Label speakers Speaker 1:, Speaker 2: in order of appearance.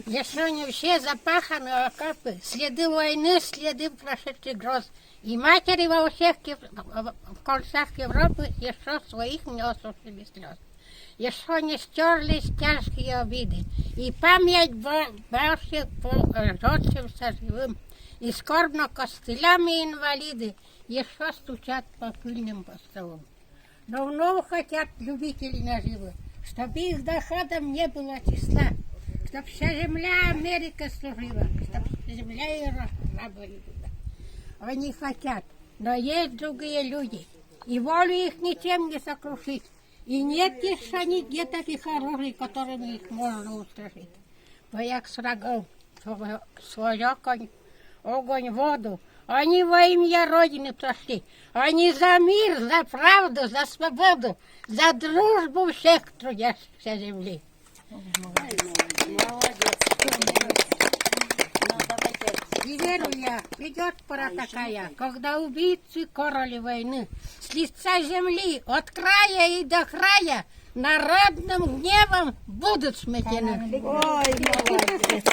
Speaker 1: Еще не все запаханы окопы, следы войны, следы прошедших гроз. И матери во всех в концах Европы еще своих не осушили слез. Еще не стерлись тяжкие обиды, и память бывших родственся живым, и скорбно костылями инвалиды еще стучат по пыльным постовым. Давно хотят любители наживы, чтобы их доходом не было числа, чтоб вся земля Америка служила, чтоб земля и рабы любила. Они хотят, но есть другие люди, и волю их ничем не сокрушить. И нет еще нигде таких оружий, которыми их можно устрашить. Бояк с врагом, свой огонь, воду. Они во имя Родины прошли. Они за мир, за правду, за свободу, за дружбу всех трудящихся земли. И верю я, придет пора такая, когда убийцы короли войны с лица земли от края и до края народным гневом будут сметены. Ой, молодец!